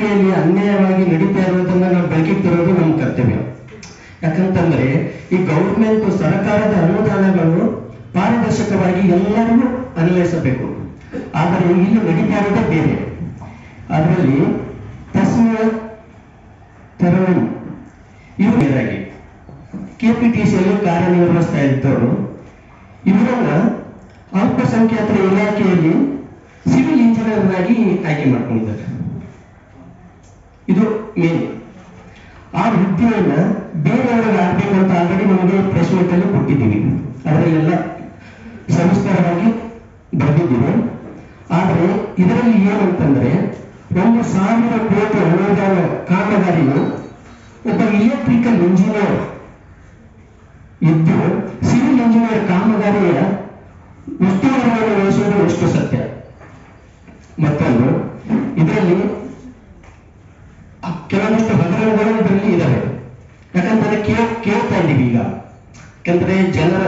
ಇಲಾಖೆಯಲ್ಲಿ ಅನ್ಯಾಯವಾಗಿ ನಡೀತಾ ಇರೋದನ್ನ ನಾವು ಬೆಳಕಿಗೆ ತರೋದು ನಮ್ಮ ಕರ್ತವ್ಯ. ಯಾಕಂತಂದ್ರೆ ಈ ಗೌರ್ಮೆಂಟ್ ಸರ್ಕಾರದ ಅನುದಾನಗಳು ಪಾರದರ್ಶಕವಾಗಿ ಎಲ್ಲರಿಗೂ ಅನ್ವಯಿಸಬೇಕು. ಆದರೆ ಇಲ್ಲಿ ನಡೀತಾ ಇರೋದೇ ಬೇರೆ. ಅದರಲ್ಲಿ ತಸ್ಮೀಯ ತರುಣ್ ಇವರು ಬೇರಾಗಿ ಕೆಪಿಟಿಸಿಯಲ್ಲಿ ಕಾರ್ಯನಿರ್ವಹಿಸ್ತಾ ಇದ್ದವರು ಇವರನ್ನ ಅಲ್ಪಸಂಖ್ಯಾತರ ಇಲಾಖೆಯಲ್ಲಿ ಸಿವಿಲ್ ಇಂಜಿನಿಯರ್ ಆಗಿ ಆಯ್ಕೆ ಮಾಡ್ಕೊಂಡಿದ್ದಾರೆ. ಇದು ಮೇನ್. ಆ ಹುದ್ದೆಯನ್ನ ಬೇರೆಯವರಿಗೆ ಆಗ್ಬೇಕು ಅಂತ ಆಲ್ರೆಡಿ ನಮಗೆ ಪ್ರೆಸ್ ಮೀಟ್ ಅಲ್ಲಿ ಕೊಟ್ಟಿದ್ದೀವಿ, ಅದರಲ್ಲೆಲ್ಲ ಸವಿಸ್ತಾರವಾಗಿ ಬರೆದಿದ್ದೀವಿ. ಆದರೆ ಇದರಲ್ಲಿ ಏನಂತಂದ್ರೆ 1,000 ಕೋಟಿ ಅನುದಾನ ಕಾಮಗಾರಿಯು ಒಬ್ಬ ಇಲೆಕ್ಟ್ರಿಕಲ್ ಇಂಜಿನಿಯರ್ ಇದ್ದು ಸಿವಿಲ್ ಇಂಜಿನಿಯರ್ ಕಾಮಗಾರಿಯ ಉಸ್ತುವಾರಿಯನ್ನು ವಹಿಸುವುದು ಎಷ್ಟು ಸತ್ಯ. ಮತ್ತೊಂದು ಇದರಲ್ಲಿ ಕೆಲವೊಂದಿಷ್ಟು ಹಗರಣಗಳು ಇದರಲ್ಲಿ ಇದಾವೆ. ಯಾಕಂತಂದ್ರೆ ಕೇಳ್ತಾ ಇದ್ದೀವಿ ಈಗ. ಯಾಕಂದ್ರೆ ಜನರ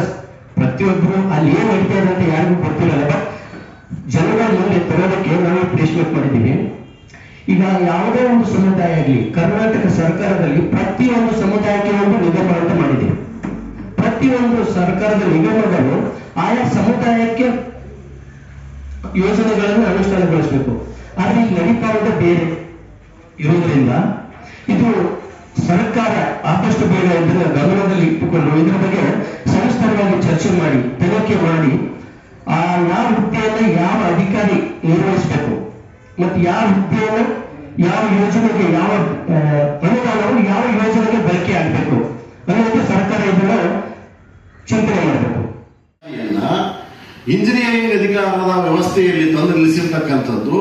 ಪ್ರತಿಯೊಬ್ಬರು ಅಲ್ಲಿ ಏನ್ ನಡೀತಾ ಇದೆ ಅಂತ ಯಾರಿಗೂ ಗೊತ್ತಿರಲ್ಲ. ಬಟ್ ಜನರ ಮುಂದೆ ತರೋದಕ್ಕೆ ನಾವು ಪ್ಲೇಸ್ಮೆಂಟ್ ಮಾಡಿದ್ದೀವಿ. ಈಗ ಯಾವುದೇ ಒಂದು ಸಮುದಾಯ ಆಗಲಿ ಕರ್ನಾಟಕ ಸರ್ಕಾರದಲ್ಲಿ ಪ್ರತಿಯೊಂದು ಸಮುದಾಯಕ್ಕೆ ಒಂದು ನಿಗಮ ಅಂತ ಮಾಡಿದ್ದೀವಿ. ಪ್ರತಿಯೊಂದು ಸರ್ಕಾರದ ನಿಗಮಗಳು ಆಯಾ ಸಮುದಾಯಕ್ಕೆ ಯೋಜನೆಗಳನ್ನು ಅನುಷ್ಠಾನಗೊಳಿಸಬೇಕು. ಆದ್ರೆ ಈಗ ನಡೀತಾ ಇರೋದು ಬೇರೆ ಇರುವುದರಿಂದ ಇದು ಸರ್ಕಾರ ಆದಷ್ಟು ಬೇಗ ಇದನ್ನ ಗಮನದಲ್ಲಿ ಇಟ್ಟುಕೊಂಡು ಇದರ ಬಗ್ಗೆ ಸವಿಸ್ತರವಾಗಿ ಚರ್ಚೆ ಮಾಡಿ ತನಿಖೆ ಮಾಡಿ ಆ ಯಾವ ಹುದ್ದೆಯನ್ನ ಯಾವ ಅಧಿಕಾರಿ ನಿರ್ವಹಿಸಬೇಕು ಮತ್ತು ಯಾವ ಹುದ್ದೆಯನ್ನು ಯಾವ ಯೋಜನೆಗೆ ಯಾವ ಅನುದಾನವು ಯಾವ ಯೋಜನೆಗೆ ಬಳಕೆ ಆಗಬೇಕು ಅನ್ನೋದಕ್ಕೆ ಸರ್ಕಾರ ಇದನ್ನ ಚಿಂತನೆ ಮಾಡಬೇಕು. ಇಂಜಿನಿಯರಿಂಗ್ ಅಧಿಕಾರದ ವ್ಯವಸ್ಥೆಯಲ್ಲಿ ತಂದು ನಿಲ್ಲಿಸಿರ್ತಕ್ಕಂಥದ್ದು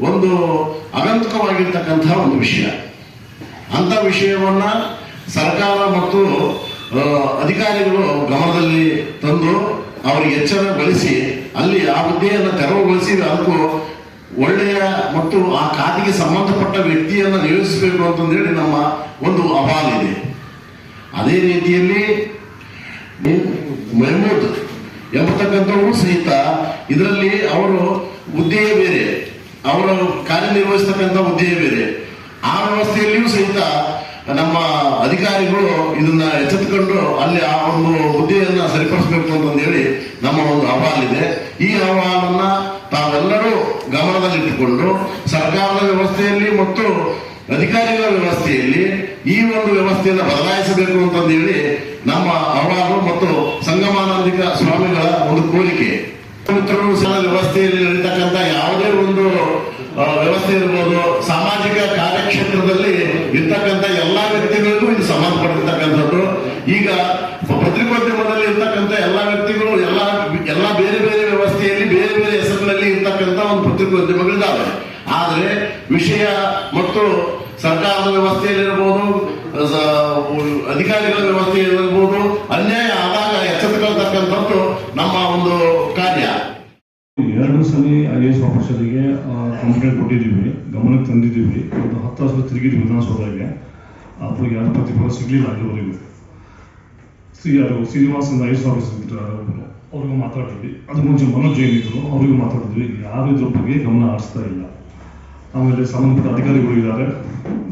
ಒಂದು ಆಗಂತುಕವಾಗಿರ್ತಕ್ಕಂತಹ ಒಂದು ವಿಷಯ. ಅಂತ ವಿಷಯವನ್ನ ಸರ್ಕಾರ ಮತ್ತು ಅಧಿಕಾರಿಗಳು ಗಮನದಲ್ಲಿ ತಂದು ಅವರಿಗೆ ಎಚ್ಚರಗೊಳಿಸಿ ಅಲ್ಲಿ ಆ ಹುದ್ದೆಯನ್ನು ತೆರವುಗೊಳಿಸಿ ಅದಕ್ಕೂ ಒಳ್ಳೆಯ ಮತ್ತು ಆ ಖಾತೆಗೆ ಸಂಬಂಧಪಟ್ಟ ವ್ಯಕ್ತಿಯನ್ನು ನಿಯೋಜಿಸಬೇಕು ಅಂತಂದೇಳಿ ನಮ್ಮ ಒಂದು ಅಹವಾಲಿದೆ. ಅದೇ ರೀತಿಯಲ್ಲಿ ಮೆಹಮೂದ್ ಎಂಬತಕ್ಕಂಥವರು ಸಹಿತ ಇದರಲ್ಲಿ ಅವರು ಹುದ್ದೆಯೇ ಬೇರೆ, ಅವರು ಕಾರ್ಯನಿರ್ವಹಿಸ್ತಕ್ಕಂಥ ಹುದ್ದೆಯೇ ಬೇರೆ. ಆ ವ್ಯವಸ್ಥೆಯಲ್ಲಿಯೂ ಸಹಿತ ನಮ್ಮ ಅಧಿಕಾರಿಗಳು ಇದನ್ನ ಎಚ್ಚೆತ್ತುಕೊಂಡು ಅಲ್ಲಿ ಆ ಒಂದು ಹುದ್ದೆಯನ್ನ ಸರಿಪಡಿಸಬೇಕು ಅಂತಂದೇಳಿ ನಮ್ಮ ಒಂದು ಅಹವಾಲಿದೆ. ಈ ಅಹವಾಲನ್ನ ತಾವೆಲ್ಲರೂ ಗಮನದಲ್ಲಿಟ್ಟುಕೊಂಡು ಸರ್ಕಾರದ ವ್ಯವಸ್ಥೆಯಲ್ಲಿ ಮತ್ತು ಅಧಿಕಾರಿಗಳ ವ್ಯವಸ್ಥೆಯಲ್ಲಿ ಈ ಒಂದು ವ್ಯವಸ್ಥೆಯನ್ನು ಬದಲಾಯಿಸಬೇಕು ಅಂತಂದೇಳಿ ನಮ್ಮ ಅಹವಾಲು ಮತ್ತು ಸಂಗಮಾನಂದಿಕ ಸ್ವಾಮಿಗಳ ಒಂದು ಕೋರಿಕೆ. ವ್ಯವಸ್ಥೆಯಲ್ಲಿ ನಡೀತಕ್ಕಂಥ ಯಾವುದೇ ಒಂದು ವ್ಯವಸ್ಥೆ ಇರ್ಬೋದು, ಸಾಮಾಜಿಕ ಕಾರ್ಯಕ್ಷೇತ್ರದಲ್ಲಿ ಇರ್ತಕ್ಕಂಥ ಎಲ್ಲಾ ವ್ಯಕ್ತಿಗಳಿಗೂ ಇದು ಸಂಬಂಧಪಟ್ಟಿರ್ತಕ್ಕಂಥದ್ದು. ಈಗ ಪತ್ರಿಕೋದ್ಯಮದಲ್ಲಿ ಇರ್ತಕ್ಕಂಥ ಎಲ್ಲಾ ವ್ಯಕ್ತಿಗಳು ಎಲ್ಲ ಬೇರೆ ಬೇರೆ ವ್ಯವಸ್ಥೆಯಲ್ಲಿ ಬೇರೆ ಬೇರೆ ಹೆಸರಿನಲ್ಲಿ ಇರ್ತಕ್ಕಂಥ ಒಂದು ಪತ್ರಿಕೋದ್ಯಮಗಳಿದ್ದಾವೆ. ಆದರೆ ವಿಷಯ ಮತ್ತು ಸರ್ಕಾರದ ವ್ಯವಸ್ಥೆಯಲ್ಲಿರ್ಬೋದು, ಅಧಿಕಾರಿಗಳ ವ್ಯವಸ್ಥೆಯಲ್ಲಿರ್ಬೋದು ಅನ್ಯಾಯ ಆದಾಗ ಎಚ್ಚೆತ್ತುಕೊಳ್ತಕ್ಕಂಥದ್ದು ನಮ್ಮ ಒಂದು ಕಾರ್ಯ. 2 ಸಲ IAS ಆಫೀಸರಿಗೆ ಕಂಪ್ಲೇಂಟ್ ಕೊಟ್ಟಿದ್ದೀವಿ, ಗಮನಕ್ಕೆ ತಂದಿದ್ದೀವಿ. ಒಂದು 10 ಸಲ ತಿರುಗಿದ್ವಿ ವಿಧಾನಸೌಧಕ್ಕೆ. ಅದು ಯಾರು ಪ್ರತಿಫಲ ಸಿಗಲಿಲ್ಲ ಅಲ್ಲಿವರೆಗೂ. ಶ್ರೀನಿವಾಸನ್ IAS ಆಫೀಸರ್ ಇದ್ರು, ಅವ್ರಿಗೂ ಮಾತಾಡಿದ್ವಿ. ಅದು ಮುಂಚೆ ಮನೋಜ್ ಜೈನ್ ಇದ್ರು, ಅವರಿಗೂ ಮಾತಾಡಿದ್ವಿ. ಯಾರು ಇದ್ರ ಬಗ್ಗೆ ಗಮನ ಹರಿಸ್ತಾ ಇಲ್ಲ. ಆಮೇಲೆ ಸಂಬಂಧಪಟ್ಟ ಅಧಿಕಾರಿಗಳು ಇದ್ದಾರೆ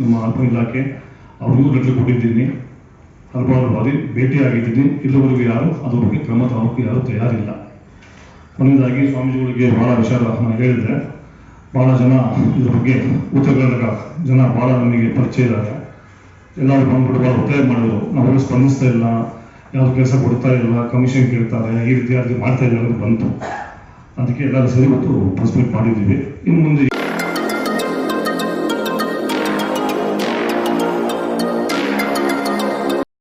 ನಮ್ಮ ಅಲ್ಪ ಇಲಾಖೆ, ಅವ್ರಿಗೂ ಲೆಟರ್ ಕೊಟ್ಟಿದ್ದೀನಿ. ಹಲವಾರು ಬಾರಿ ಭೇಟಿಯಾಗಿದ್ದೀನಿ. ಇಲ್ಲಿವರೆಗೂ ಯಾರು ಅದ್ರ ಬಗ್ಗೆ ಕ್ರಮ ತಗೋಕ್ಕೆ ಯಾರು ತಯಾರಿಲ್ಲ. ಕೊನೆಯದಾಗಿ ಸ್ವಾಮೀಜಿಗಳಿಗೆ ಭಾಳ ವಿಚಾರ ನಾನು ಹೇಳಿದ್ರೆ, ಭಾಳ ಜನ ಇದ್ರ ಬಗ್ಗೆ ಉತ್ತರ ಕರ್ನಾಟಕ ಜನ ಭಾಳ ನಮಗೆ ಪರಿಚಯ ಇದ್ದಾರೆ. ಎಲ್ಲರೂ ಬಂದ್ಬಿಟ್ಟು ಭಾಳ ಒತ್ತಾಯ ಮಾಡಿದ್ರು, ನಾವು ಸ್ಪಂದಿಸ್ತಾ ಇಲ್ಲ, ಯಾವ್ದು ಕೆಲಸ ಕೊಡ್ತಾ ಇಲ್ಲ, ಕಮಿಷನ್ ಕೇಳ್ತಾರೆ, ಈ ರೀತಿ ಮಾಡ್ತಾ ಇಲ್ಲ ಬಂತು. ಅದಕ್ಕೆ ಎಲ್ಲರೂ ಸರಿ ಇವತ್ತು ಪ್ರೆಸ್ ಮೀಟ್ ಮಾಡಿದ್ದೀವಿ. ಇನ್ನು ಮುಂದೆ